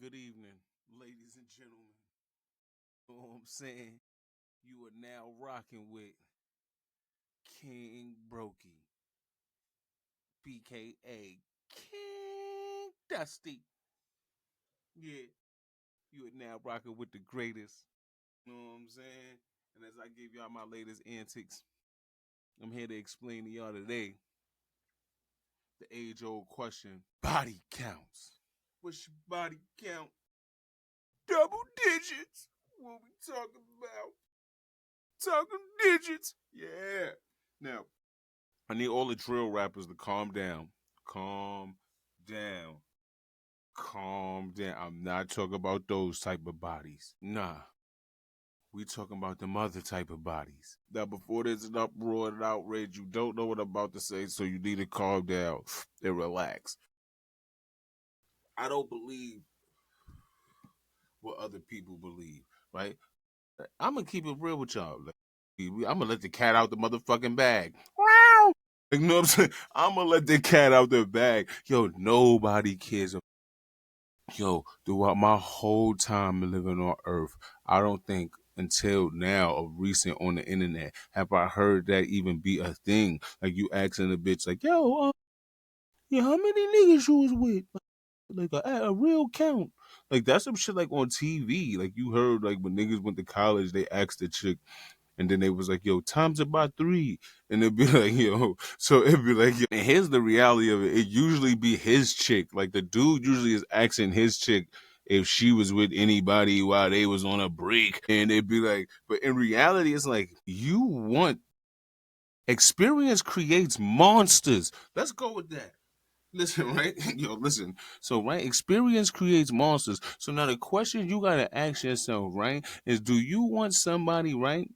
Good evening, ladies and gentlemen. You know what I'm saying? You are now rocking with King Brokey, BKA King Dusty. Yeah, you are now rocking with the greatest. You know what I'm saying? And as I give y'all my latest antics, I'm here to explain to y'all today the age old question body counts. What's your body count? Double digits. What we talking about? Talking digits. Yeah. Now, I need all the drill rappers to calm down. Calm down. Calm down. I'm not talking about those type of bodies. Nah. We talking about them other type of bodies. Now, before there's an uproar and outrage, you don't know what I'm about to say, so you need to calm down and relax. I don't believe what other people believe, right? I'm gonna keep it real with y'all. I'm gonna let the cat out the motherfucking bag. Wow. You know what I'm saying? I'm gonna let the cat out the bag. Yo, nobody cares. Yo, throughout my whole time living on Earth, I don't think until now of recent on the internet have I heard that even be a thing. Like you asking a bitch, like, yo, yeah, how many niggas you was with? Like a real count. Like that's some shit like on TV. Like you heard like when niggas went to college, they asked the chick. And then they was like, yo, times about three. And it'd be like, yo, so it'd be like, yo. And here's the reality of it. It usually be his chick. Like the dude usually is asking his chick if she was with anybody while they was on a break. And it'd be like, but in reality, it's like, you want experience creates monsters. Let's go with that. Listen, right? Yo, listen. So, right, experience creates monsters. So now the question you gotta ask yourself, right, is do you want somebody, right,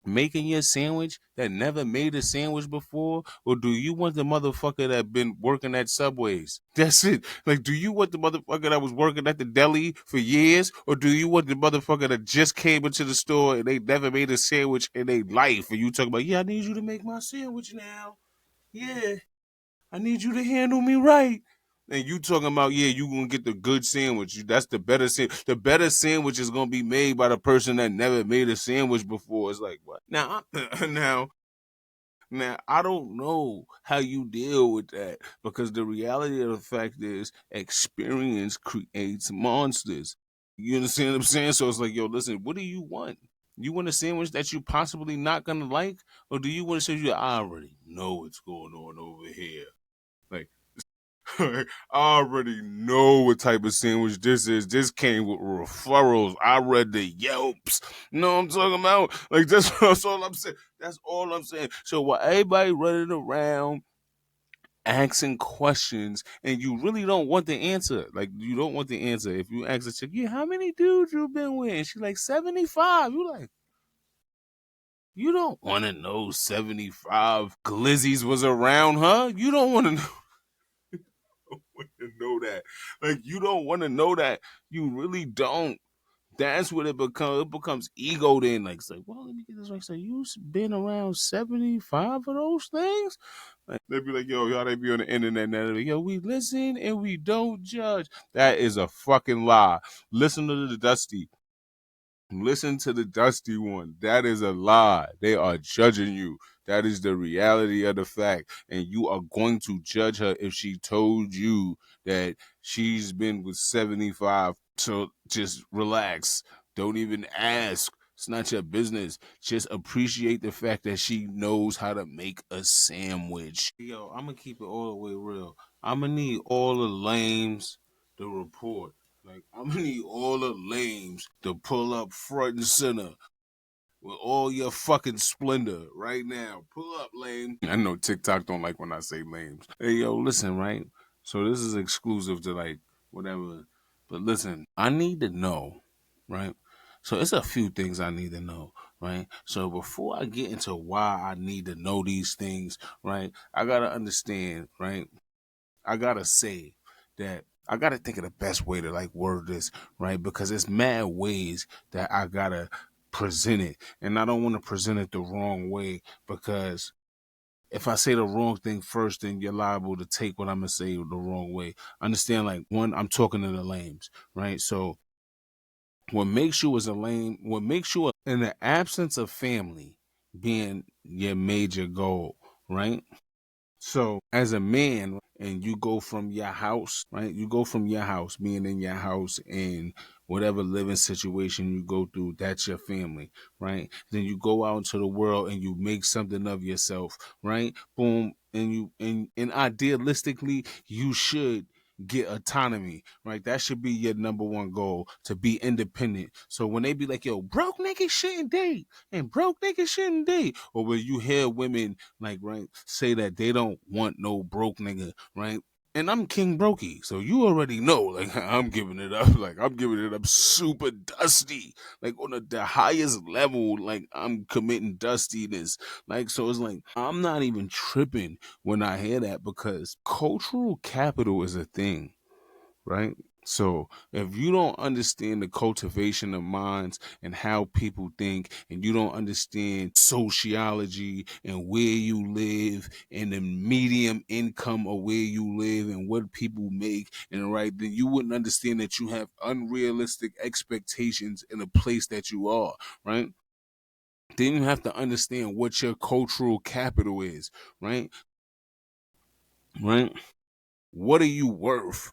making your sandwich that never made a sandwich before, or do you want the motherfucker that been working at Subways? That's it. Like, do you want the motherfucker that was working at the deli for years, or do you want the motherfucker that just came into the store and they never made a sandwich in their life? And you talk about, yeah, I need you to make my sandwich now. Yeah, I need you to handle me right. And you talking about, yeah, you gonna get the good sandwich. That's the better sandwich. The better sandwich is gonna be made by the person that never made a sandwich before. It's like what? Now, now, I don't know how you deal with that because the reality of the fact is experience creates monsters. You understand what I'm saying? So it's like, yo, listen, what do you want? You want a sandwich that you possibly not gonna like, or do you want to say you I already know what's going on over here? Like I already know what type of sandwich this is. This came with referrals. I read the Yelps. You know what I'm talking about? Like that's all I'm saying. That's all I'm saying. So while everybody running around asking questions and you really don't want the answer. Like you don't want the answer. If you ask a chick, yeah, how many dudes you been with? And she's like 75. You like you don't want to know 75 glizzies was around her. You don't want to know want to know that. Like you don't want to know that. You really don't. That's what it becomes. It becomes ego then. Like, it's like, well, let me get this right. So you been around 75 of those things? Like, they'd be like, yo, y'all, they be on the internet now. Like, yo, we listen and we don't judge. That is a fucking lie. Listen to the Dusty. Listen to the Dusty one. That is a lie. They are judging you. That is the reality of the fact. And you are going to judge her if she told you that she's been with 75. So just relax. Don't even ask. It's not your business. Just appreciate the fact that she knows how to make a sandwich. Yo, I'm going to keep it all the way real. I'm going to need all the lames to report. Like, I'm gonna need all the lames to pull up front and center with all your fucking splendor right now. Pull up, lame. I know TikTok don't like when I say lames. Hey, yo, listen, right? So this is exclusive to like whatever. But listen, I need to know, right? So it's a few things I need to know, right? So before I get into why I need to know these things, right? I gotta understand, right? I gotta say that I gotta think of the best way to like word this, right? Because it's mad ways that I gotta present it. And I don't want to present it the wrong way because If I say the wrong thing first, then you're liable to take what I'm gonna say the wrong way. Understand? Like, one, I'm talking to the lames, right? So what makes you as a lame, what makes you in the absence of family being your major goal, right? So as a man, and you go from your house, right? You go from your house, being in your house, and whatever living situation you go through, that's your family, right? Then you go out into the world and you make something of yourself, right? Boom. And idealistically, you should get autonomy, right? That should be your number one goal, to be independent. So when they be like, yo, broke niggas shouldn't date, and broke niggas shouldn't date, or when you hear women, like, right, say that they don't want no broke nigga, right? And I'm King Brokey, so you already know, like, I'm giving it up, like, I'm giving it up super dusty, like, on the highest level, like, I'm committing dustiness, like, so it's like, I'm not even tripping when I hear that, because cultural capital is a thing, right? So if you don't understand the cultivation of minds and how people think, and you don't understand sociology and where you live and the medium income of where you live and what people make, and right, then you wouldn't understand that you have unrealistic expectations in a place that you are, right? Then you have to understand what your cultural capital is, right? Right? What are you worth?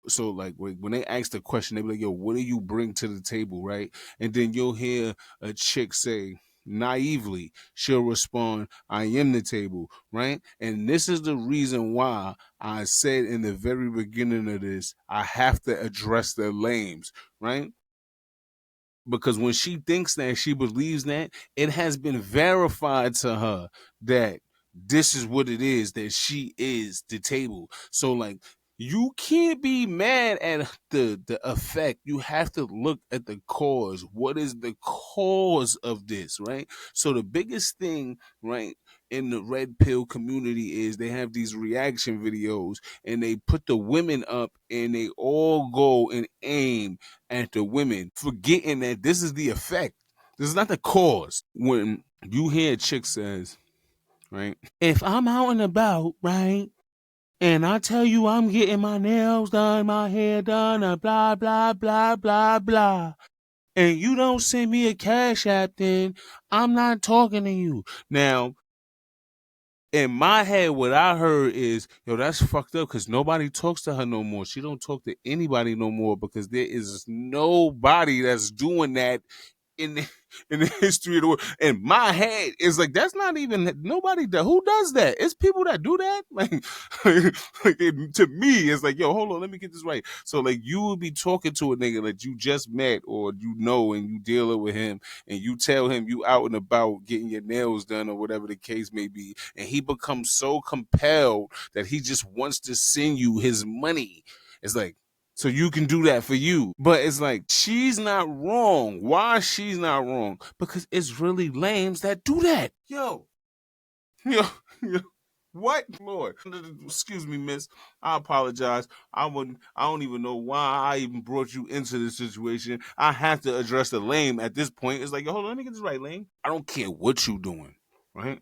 So like when they ask the question, they be like, "Yo, what do you bring to the table?" Right? And then you'll hear a chick say, naively, she'll respond, "I am the table." Right? And this is the reason why I said in the very beginning of this, I have to address the lames. Right? Because when she thinks that, she believes that, it has been verified to her that this is what it is, that she is the table. So like, you can't be mad at the effect. You have to look at the cause. What is the cause of this, right? So the biggest thing, right, in the red pill community is they have these reaction videos, and they put the women up and they all go and aim at the women, forgetting that this is the effect. This is not the cause. When you hear a chick says, right, if I'm out and about, right, and I tell you I'm getting my nails done, my hair done, blah, blah, blah, blah, blah, and you don't send me a cash app, then I'm not talking to you. Now, in my head, what I heard is, yo, that's fucked up, because nobody talks to her no more. She don't talk to anybody no more, because there is nobody that's doing that in the, in the history of the world. In my head, it's like, that's not even nobody that, who does that. It's people that do that. To me, it's like, yo, hold on, let me get this right. So like, you would be talking to a nigga that you just met, or you know, and you dealing with him, and you tell him you out and about getting your nails done or whatever the case may be, and he becomes so compelled that he just wants to send you his money. It's like, so you can do that for you. But it's like, she's not wrong. Why she's not wrong? Because it's really lames that do that. Yo, yo. What? Lord. Excuse me, miss. I apologize. I don't even know why I even brought you into this situation. I have to address the lame at this point. It's like, yo, hold on, let me get this right, lame. I don't care what you doing, right?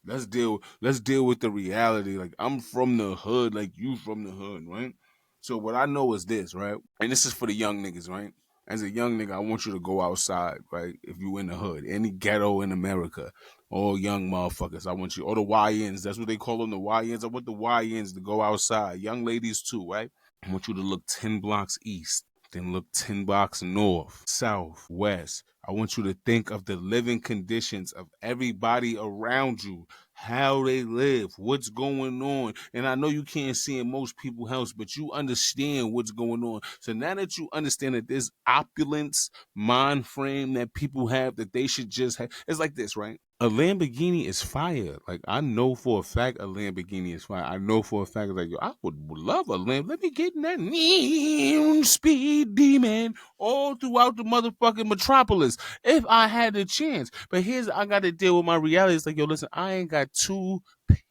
Let's deal with the reality. Like, I'm from the hood, like you from the hood, right? So what I know is this, right? And this is for the young niggas, right? As a young nigga, I want you to go outside, right? If you in the hood, any ghetto in America, all young motherfuckers, I want you, or the YNs, that's what they call them, the YNs. I want the YNs to go outside, young ladies too, right? I want you to look 10 blocks east, then look 10 blocks north, south, west. I want you to think of the living conditions of everybody around you, how they live, what's going on. And I know you can't see in most people's house, but you understand what's going on. So now that you understand that this opulence mind frame that people have, that they should just have, it's like this, right? A Lamborghini is fire. Like, I know for a fact a Lamborghini is fire. I know for a fact, like, yo, I would love a Lamb. Let me get in that neon speed demon all throughout the motherfucking metropolis if I had the chance. But here's, I got to deal with my reality. It's like, yo, listen, I ain't got $2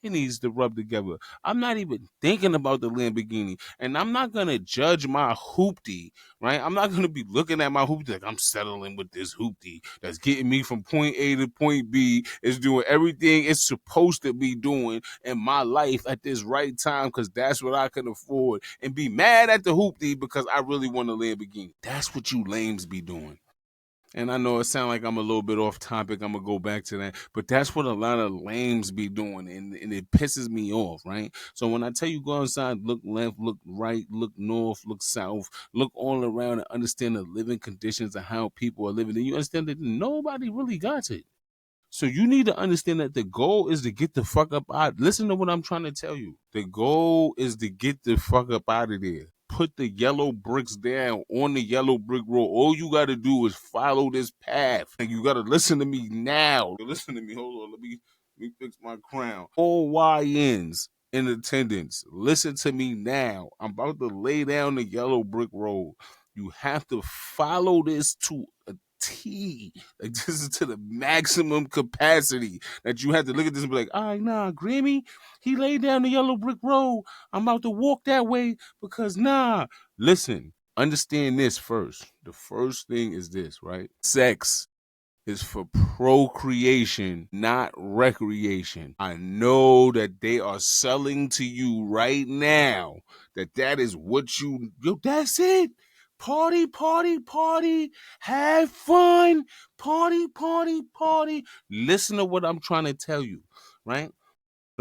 pennies to rub together. I'm not even thinking about the Lamborghini. And I'm not going to judge my hoopty, right? I'm not going to be looking at my hoopty like I'm settling with this hoopty that's getting me from point A to point B. It's doing everything it's supposed to be doing in my life at this right time because that's what I can afford. And be mad at the hoopty because I really want a Lamborghini. That's what you lames be doing. And I know it sounds like I'm a little bit off topic. I'm gonna go back to that, but that's what a lot of lames be doing, and it pisses me off, right? So when I tell you go outside, look left, look right, look north, look south, look all around, and understand the living conditions of how people are living, then you understand that nobody really got it. So you need to understand that the goal is to get the fuck up out. Listen to what I'm trying to tell you. The goal is to get the fuck up out of there. Put the yellow bricks down on the yellow brick road. All you got to do is follow this path. And you got to listen to me now. Listen to me. Hold on. Let me fix my crown. All YNs in attendance. Listen to me now. I'm about to lay down the yellow brick road. You have to follow this to a T. Like this is to the maximum capacity that you have to look at this and be like, all right, nah, Grammy, he laid down the yellow brick road. I'm about to walk that way because nah. Listen, understand this first. The first thing is this, right? Sex is for procreation, not recreation. I know that they are selling to you right now that is what yo, that's it. Party, party, party, have fun, party, party, party. Listen to what I'm trying to tell you, right?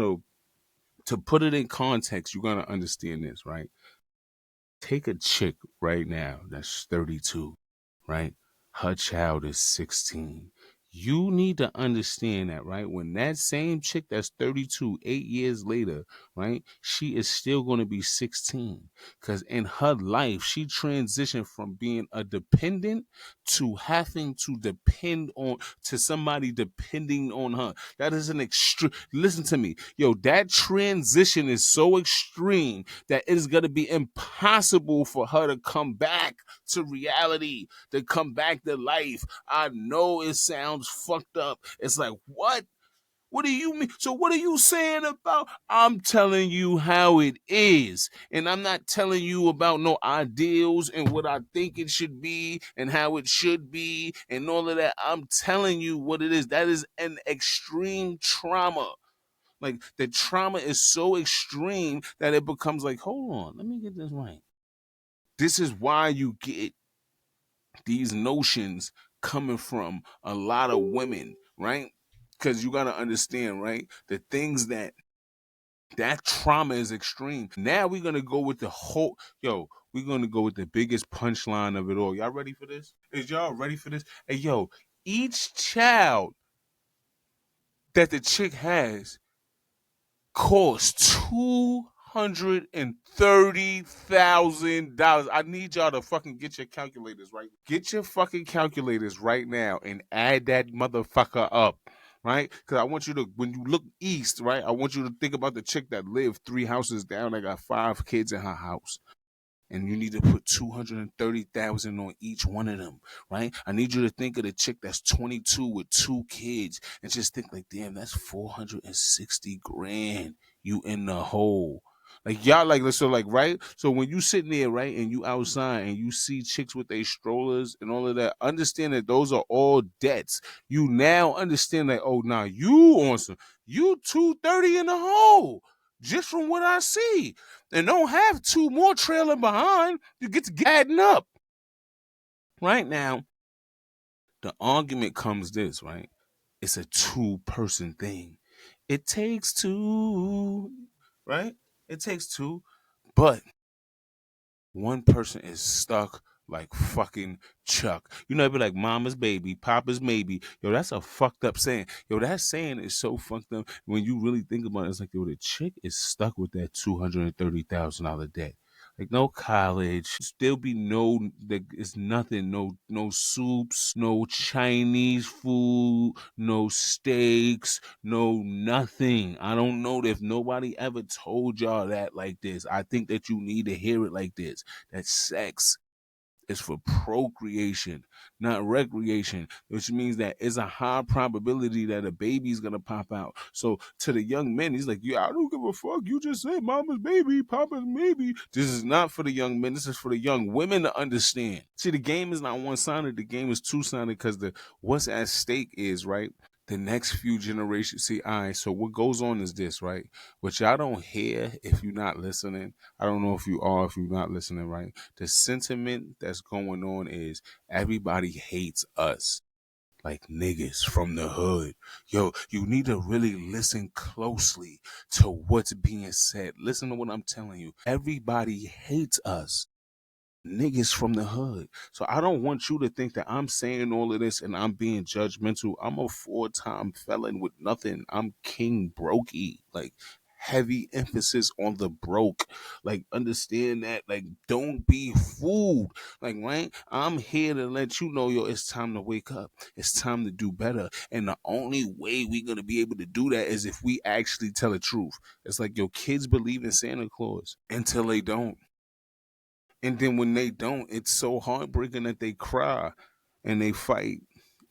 So, to put it in context, you're going to understand this, right? Take a chick right now that's 32, right? Her child is 16. You need to understand that, right? When that same chick that's 32, 8 years later, right? She is still going to be 16. Because in her life, she transitioned from being a dependent to having to depend on, to somebody depending on her. That is an extreme, listen to me. Yo, that transition is so extreme that it is going to be impossible for her to come back to reality, to come back to life. I know it sounds fucked up. It's like, what? What do you mean? So what are you saying about? I'm telling you how it is. And I'm not telling you about no ideals and what I think it should be and how it should be and all of that. I'm telling you what it is. That is an extreme trauma. Like the trauma is so extreme that it becomes like, hold on, let me get this right. This is why you get these notions coming from a lot of women, right? Because you got to understand, right? The things that trauma is extreme. Now we're going to go with the whole, we're going to go with the biggest punchline of it all. Y'all ready for this? Is y'all ready for this? Hey, each child that the chick has costs $230,000. I need y'all to fucking get your calculators right. Get your fucking calculators right now and add that motherfucker up. Right? Because I want you to, when you look east, right? I want you to think about the chick that lived 3 houses down that got 5 kids in her house, and you need to put 230,000 on each one of them, right? I need you to think of the chick that's 22 with 2 kids, and just think like, damn, that's 460 grand. You in the hole. Like y'all, like so, like right. So when you sitting there, right, and you outside and you see chicks with their strollers and all of that, understand that those are all debts. You now understand that. Oh, now you on some, you 230 in the hole just from what I see, and don't have two more trailing behind. You get to get adding up. Right now, the argument comes this, right? It's a two-person thing. It takes two, right? It takes two, but one person is stuck like fucking Chuck. You know, it'd be like mama's baby, papa's maybe. Yo, that's a fucked up saying. Yo, that saying is so fucked up. When you really think about it, it's like, yo, the chick is stuck with that $230,000 debt. Like no college, still be no, it's nothing, no soups, no Chinese food, no steaks, no nothing. I don't know if nobody ever told y'all that like this. I think that you need to hear it like this. That sex is for procreation, not recreation, which means that it's a high probability that a baby's gonna pop out. So to the young men, he's like, yeah, I don't give a fuck. You just said mama's baby, papa's baby. This is not for the young men. This is for the young women to understand. See, the game is not one sided. The game is two sided because the what's at stake is right. The next few generations. See, all right. So what goes on is this, right? What y'all don't hear if you're not listening. I don't know if you are, if you're not listening, right? The sentiment that's going on is everybody hates us like niggas from the hood. Yo, you need to really listen closely to what's being said. Listen to what I'm telling you. Everybody hates us. Niggas from the hood. So I don't want you to think that I'm saying all of this and I'm being judgmental. I'm a four-time felon with nothing. I'm King Brokey. Like heavy emphasis on the broke. Like understand that. Like don't be fooled. Like right, I'm here to let you know, yo, it's time to wake up. It's time to do better. And the only way we're gonna be able to do that is if we actually tell the truth. It's like your kids believe in Santa Claus until they don't. And then when they don't, it's so heartbreaking that they cry and they fight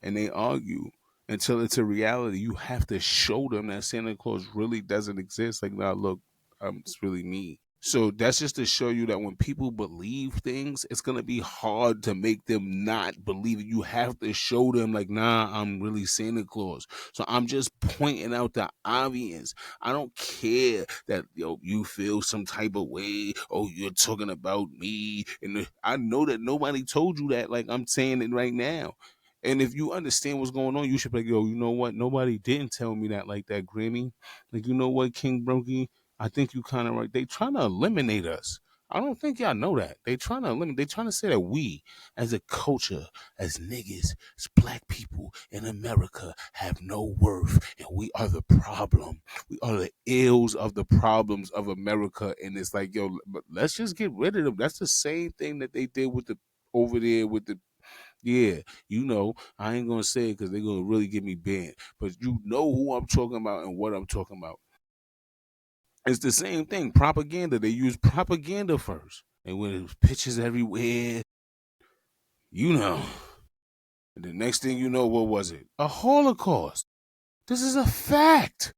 and they argue until it's a reality. You have to show them that Santa Claus really doesn't exist. Like, now look, it's really me. So that's just to show you that when people believe things, it's gonna be hard to make them not believe it. You have to show them like, nah, I'm really Santa Claus. So I'm just pointing out the obvious. I don't care that you feel some type of way. Oh, you're talking about me, and I know that nobody told you that. Like I'm saying it right now. And if you understand what's going on, you should be like, yo, you know what? Nobody didn't tell me that like that, Granny. Like, you know what, King Brokey? I think you kind of right. They trying to eliminate us. I don't think y'all know that. They trying to eliminate. They trying to say that we, as a culture, as niggas, as black people in America, have no worth, and we are the problem. We are the ills of the problems of America, and it's like, yo, but let's just get rid of them. That's the same thing that they did with the over there with the. Yeah, I ain't gonna say it because they're gonna really get me banned. But you know who I'm talking about and what I'm talking about. It's the same thing. Propaganda. They use propaganda first. And when there's pictures everywhere, you know. And the next thing you know, what was it? A Holocaust. This is a fact.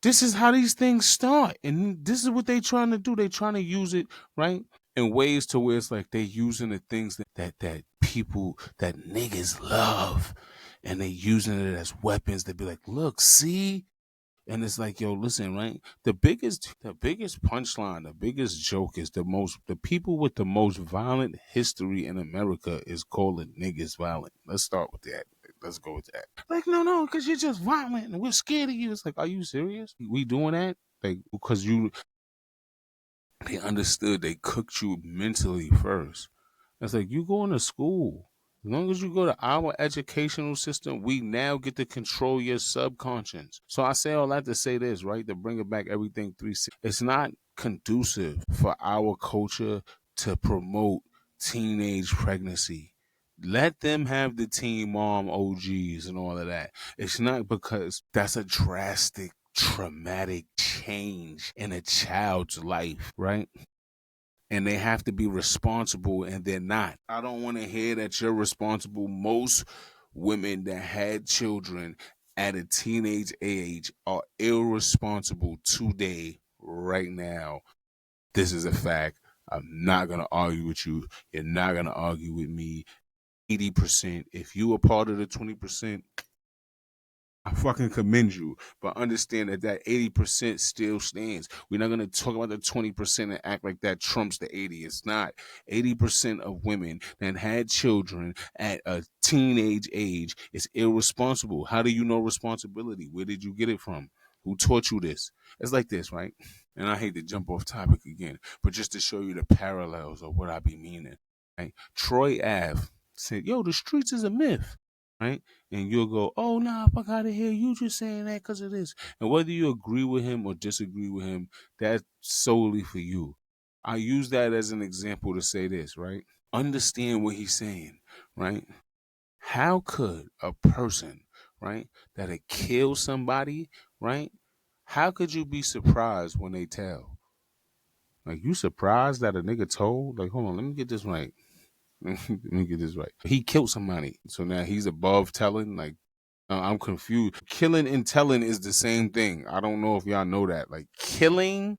This is how these things start. And this is what they trying to do. They trying to use it, right? In ways to where it's like they using the things that people, that niggas love. And they using it as weapons. They be like, look, see? And it's like, yo, listen, right? The biggest punchline, the biggest joke is the people with the most violent history in America is calling niggas violent. Let's start with that. Let's go with that. Like, no, because you're just violent and we're scared of you. It's like, are you serious? We doing that? Like, because they understood they cooked you mentally first. It's like you going to school. As long as you go to our educational system, we now get to control your subconscious. So I say all that to say this, right? To bring it back everything 360. It's not conducive for our culture to promote teenage pregnancy. Let them have the teen mom OGs and all of that. It's not because that's a drastic, traumatic change in a child's life, right? And they have to be responsible and they're not. I don't want to hear that you're responsible. Most women that had children at a teenage age are irresponsible today, right now. This is a fact. I'm not going to argue with you. You're not going to argue with me. 80%. If you are part of the 20%, I fucking commend you, but understand that 80% still stands. We're not gonna talk about the 20% and act like that trumps the 80. It's not. 80% of women that had children at a teenage age is irresponsible. How do you know responsibility? Where did you get it from? Who taught you this? It's like this, right? And I hate to jump off topic again, but just to show you the parallels of what I be meaning. Right? Troy Ave said, "Yo, the streets is a myth." Right? And you'll go, oh, nah, fuck out of here. You just saying that because of this. And whether you agree with him or disagree with him, that's solely for you. I use that as an example to say this, right? Understand what he's saying, right? How could a person, right, that had killed somebody, right? How could you be surprised when they tell? Like, you surprised that a nigga told? Like, hold on, let me get this right. Let me get this right. He killed somebody, so now he's above telling. Like, I'm confused. Killing and telling is the same thing. I don't know if y'all know that. Like, killing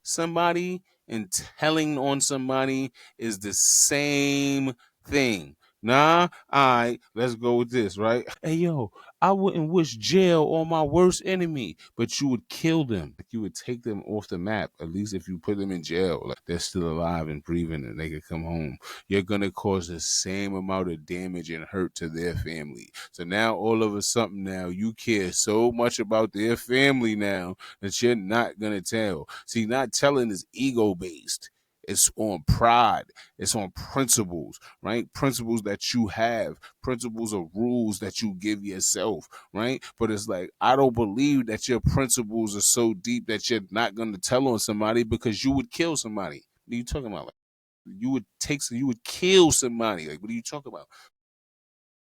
somebody and telling on somebody is the same thing. Nah, all right, let's go with this, right? Hey, yo, I wouldn't wish jail on my worst enemy, but you would kill them. Like, you would take them off the map. At least if you put them in jail, like they're still alive and breathing and they could come home. You're going to cause the same amount of damage and hurt to their family. So now, all of a sudden, now you care so much about their family now that you're not gonna tell. See, not telling is ego based. It's on pride. It's on principles, right? Principles that you have, principles of rules that you give yourself, right? But it's like, I don't believe that your principles are so deep that you're not going to tell on somebody because you would kill somebody. What are you talking about? Like, you would kill somebody. Like, what are you talking about?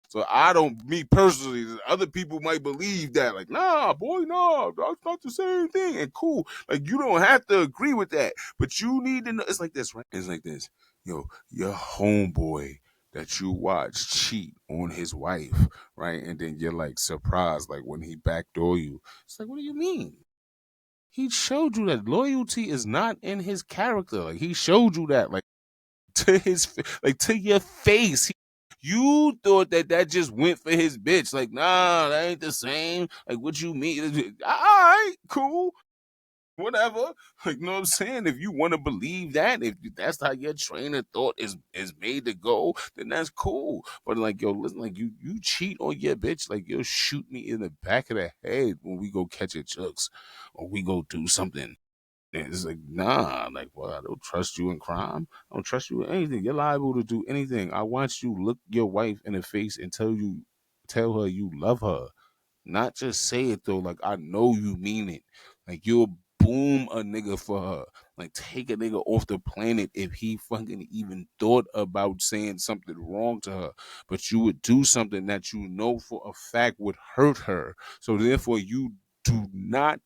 So I don't, me personally, other people might believe that, like, nah, boy, no, that's not the same thing. And cool, like, you don't have to agree with that, but you need to know. It's like this, right? It's like this, yo, your homeboy that you watch cheat on his wife, right? And then you're like surprised, like when he backdoor you. It's like, what do you mean? He showed you that loyalty is not in his character. Like, he showed you that, like, to his, like, to your face. You thought that that just went for his bitch. Like, nah, that ain't the same. Like, what you mean? All right, cool, whatever. Like, you know what I'm saying? If you want to believe that, if that's how your train of thought is made to go, then that's cool. But like, yo, listen, like you cheat on your bitch, like you'll shoot me in the back of the head when we go catch a chucks or we go do something. And it's like, nah, like, well, I don't trust you in crime. I don't trust you in anything. You're liable to do anything. I want you to look your wife in the face and tell her you love her. Not just say it though, like, I know you mean it. Like, you'll boom a nigga for her. Like, take a nigga off the planet if he fucking even thought about saying something wrong to her. But you would do something that you know for a fact would hurt her. So therefore you do not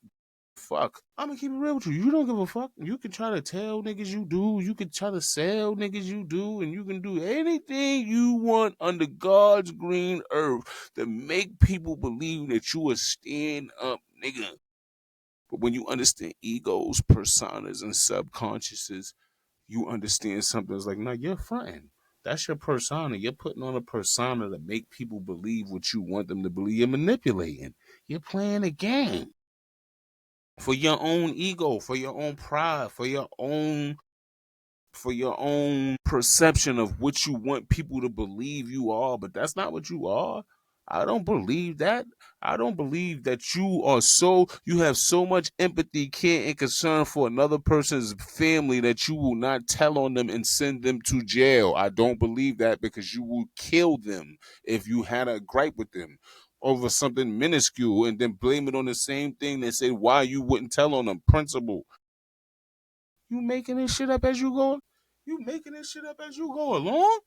fuck. I'm gonna keep it real with you. You don't give a fuck. You can try to tell niggas you do. You can try to sell niggas you do. And you can do anything you want under God's green earth to make people believe that you a stand up nigga. But when you understand egos, personas, and subconsciouses, you understand something that's like, no, you're fronting. That's your persona. You're putting on a persona to make people believe what you want them to believe. You're manipulating. You're playing a game for your own ego, for your own pride, for your own perception of what you want people to believe you are, but that's not what you are. I don't believe that. I don't believe that you have so much empathy, care, and concern for another person's family that you will not tell on them and send them to jail. I don't believe that because you will kill them if you had a gripe with them over something minuscule and then blame it on the same thing that said why you wouldn't tell on them. Principle. You making this shit up as you go? You making this shit up as you go along?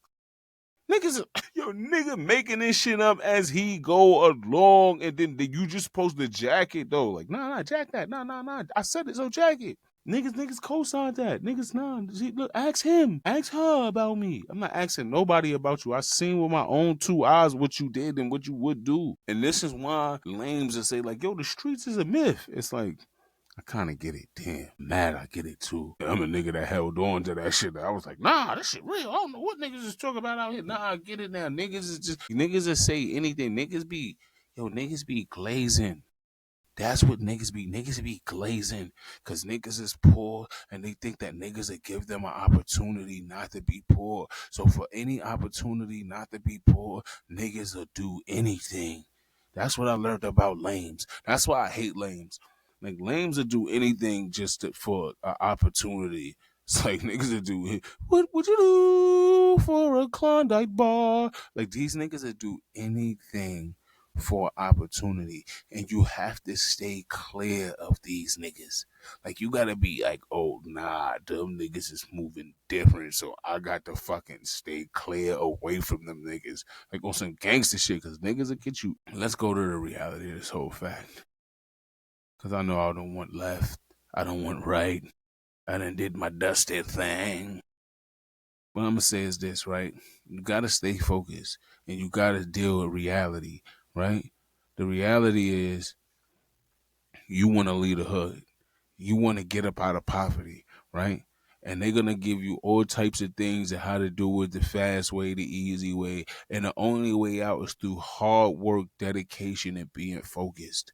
Niggas, yo, nigga making this shit up as he go along, and then you just supposed to jack it though. Like, nah, jack that. Nah. I said it, so jack it. Niggas co-signed that. Niggas, nah. See, look, ask him, ask her about me. I'm not asking nobody about you. I seen with my own two eyes what you did and what you would do. And this is why lames that say like, yo, the streets is a myth. It's like, I kind of get it. Damn, mad I get it too. I'm a nigga that held on to that shit. I was like, nah, this shit real. I don't know what niggas is talking about out here. Nah, I get it now. Niggas is just niggas that say anything. Niggas be glazing. That's what niggas be glazing because niggas is poor and they think that niggas will give them an opportunity not to be poor. So for any opportunity not to be poor, niggas will do anything. That's what I learned about lames. That's why I hate lames. Like, lames will do anything for an opportunity. It's like niggas will do, what would you do for a Klondike bar? Like, these niggas will do anything for opportunity, and you have to stay clear of these niggas. Like, you gotta be like, oh nah, them niggas is moving different, so I got to fucking stay clear away from them niggas. Like, on some gangster shit, cause niggas will get you. Let's go to the reality of this whole fact. Cause I know I don't want left. I don't want right. I done did my dusty thing. what I'm gonna say is this, right? You gotta stay focused and you gotta deal with reality, right? The reality is you want to lead a hood. You want to get up out of poverty, right? And they're gonna give you all types of things and how to do it the fast way, the easy way, and the only way out is through hard work, dedication, and being focused.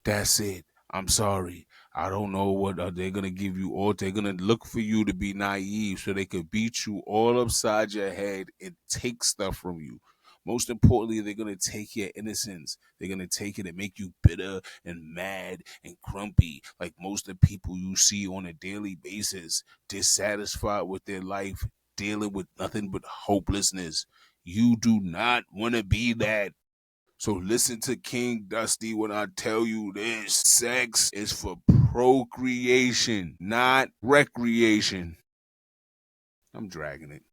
That's it. I'm sorry. I don't know what they're gonna give you, or they're gonna look for you to be naive so they could beat you all upside your head and take stuff from you. Most importantly, they're gonna take your innocence. They're gonna take it and make you bitter and mad and grumpy, like most of the people you see on a daily basis, dissatisfied with their life, dealing with nothing but hopelessness. You do not want to be that. So listen to King Dusty when I tell you this. Sex is for procreation, not recreation. I'm dragging it.